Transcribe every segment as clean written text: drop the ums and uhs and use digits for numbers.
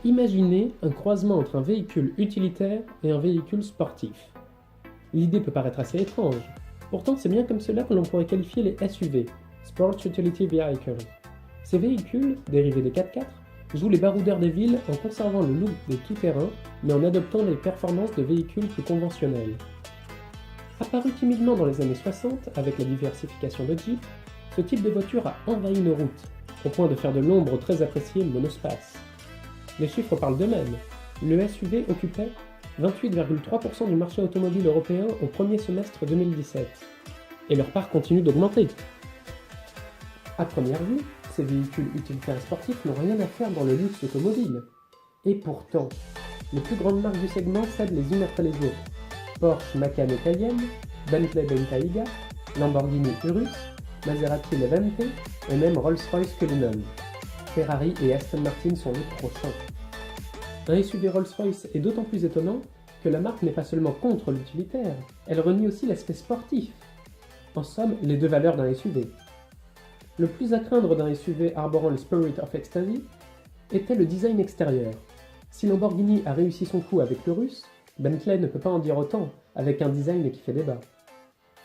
Imaginez un croisement entre un véhicule utilitaire et un véhicule sportif. L'idée peut paraître assez étrange, pourtant c'est bien comme cela que l'on pourrait qualifier les SUV, Sport Utility Vehicles. Ces véhicules, dérivés des 4x4, jouent les baroudeurs des villes en conservant le look des tout-terrains, mais en adoptant les performances de véhicules plus conventionnels. Apparu timidement dans les années 60 avec la diversification de Jeep, ce type de voiture a envahi nos routes, au point de faire de l'ombre au très apprécié monospace. Les chiffres parlent d'eux-mêmes. Le SUV occupait 28,3% du marché automobile européen au premier semestre 2017. Et leur part continue d'augmenter. À première vue, ces véhicules utilitaires et sportifs n'ont rien à faire dans le luxe automobile. Et pourtant, les plus grandes marques du segment cèdent les unes après les autres. Porsche Macan et Cayenne, Bentley Bentayga, Lamborghini Urus, Maserati Levante et même Rolls-Royce Cullinan. Ferrari et Aston Martin sont les prochains. Un SUV Rolls-Royce est d'autant plus étonnant que la marque n'est pas seulement contre l'utilitaire, elle renie aussi l'aspect sportif. En somme, les deux valeurs d'un SUV. Le plus à craindre d'un SUV arborant le Spirit of Ecstasy était le design extérieur. Si Lamborghini a réussi son coup avec l'Urus, Bentley ne peut pas en dire autant, avec un design qui fait débat.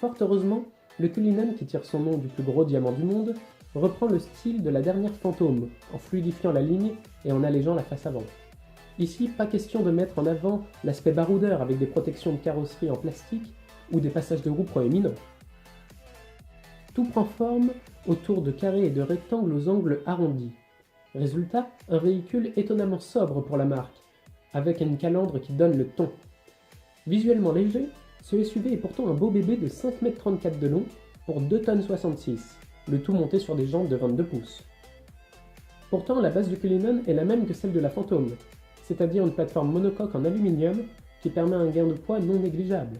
Fort heureusement, le Cullinan, qui tire son nom du plus gros diamant du monde, reprend le style de la dernière Phantom, en fluidifiant la ligne et en allégeant la face avant. Ici, pas question de mettre en avant l'aspect baroudeur avec des protections de carrosserie en plastique ou des passages de roues proéminents. Tout prend forme autour de carrés et de rectangles aux angles arrondis. Résultat, un véhicule étonnamment sobre pour la marque, avec une calandre qui donne le ton. Visuellement léger, ce SUV est pourtant un beau bébé de 5,34 m de long pour 2,66 tonnes, le tout monté sur des jantes de 22 pouces. Pourtant, la base du Cullinan est la même que celle de la Phantom, c'est-à-dire une plateforme monocoque en aluminium qui permet un gain de poids non négligeable.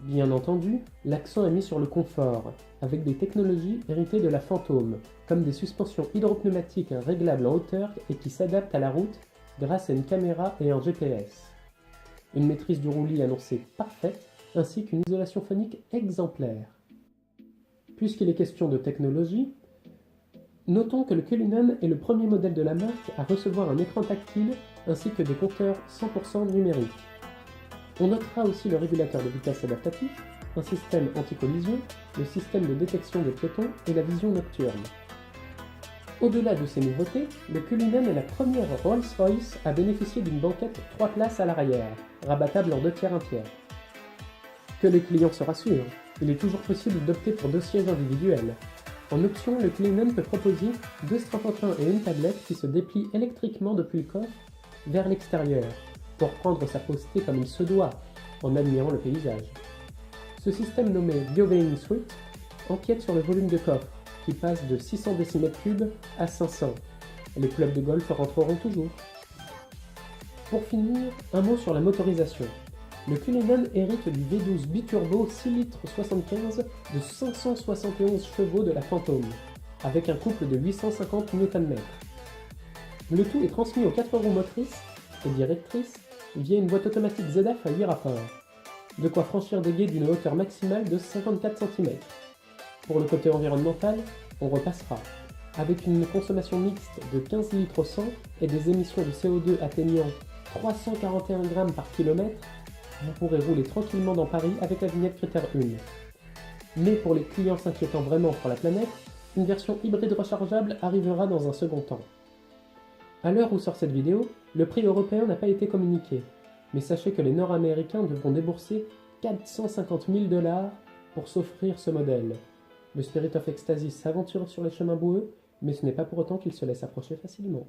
Bien entendu, l'accent est mis sur le confort, avec des technologies héritées de la Phantom, comme des suspensions hydropneumatiques réglables en hauteur et qui s'adaptent à la route grâce à une caméra et un GPS. Une maîtrise du roulis annoncée parfaite, ainsi qu'une isolation phonique exemplaire. Puisqu'il est question de technologie, notons que le Cullinan est le premier modèle de la marque à recevoir un écran tactile ainsi que des compteurs 100% numériques. On notera aussi le régulateur de vitesse adaptatif, un système anti-collision, le système de détection des piétons et la vision nocturne. Au-delà de ces nouveautés, le Cullinan est la première Rolls-Royce à bénéficier d'une banquette 3 places à l'arrière, rabattable en 2 tiers 1 tiers. Que les clients se rassurent, il est toujours possible d'opter pour 2 sièges individuels. En option, le Cullinan peut proposer 2 strapontins et une tablette qui se déplient électriquement depuis le coffre vers l'extérieur, pour prendre sa posture comme il se doit, en admirant le paysage. Ce système nommé Biovane Suite empiète sur le volume de coffre, qui passe de 600 décimètres3 à 500. Les clubs de golf rentreront toujours. Pour finir, un mot sur la motorisation. Le Cullinan hérite du V12 biturbo 6 litres 75 de 571 chevaux de la Phantom, avec un couple de 850 Nm. Le tout est transmis aux 4 roues motrices et directrices via une boîte automatique ZF à 8 rapports, de quoi franchir des guides d'une hauteur maximale de 54 cm. Pour le côté environnemental, on repassera, avec une consommation mixte de 15 litres au 100 et des émissions de CO2 atteignant 341 g par kilomètre, vous pourrez rouler tranquillement dans Paris avec la vignette Critère 1. Mais pour les clients s'inquiétant vraiment pour la planète, une version hybride rechargeable arrivera dans un second temps. À l'heure où sort cette vidéo, le prix européen n'a pas été communiqué, mais sachez que les Nord-Américains devront débourser 450 000 $ pour s'offrir ce modèle. Le Spirit of Ecstasy s'aventure sur les chemins boueux, mais ce n'est pas pour autant qu'il se laisse approcher facilement.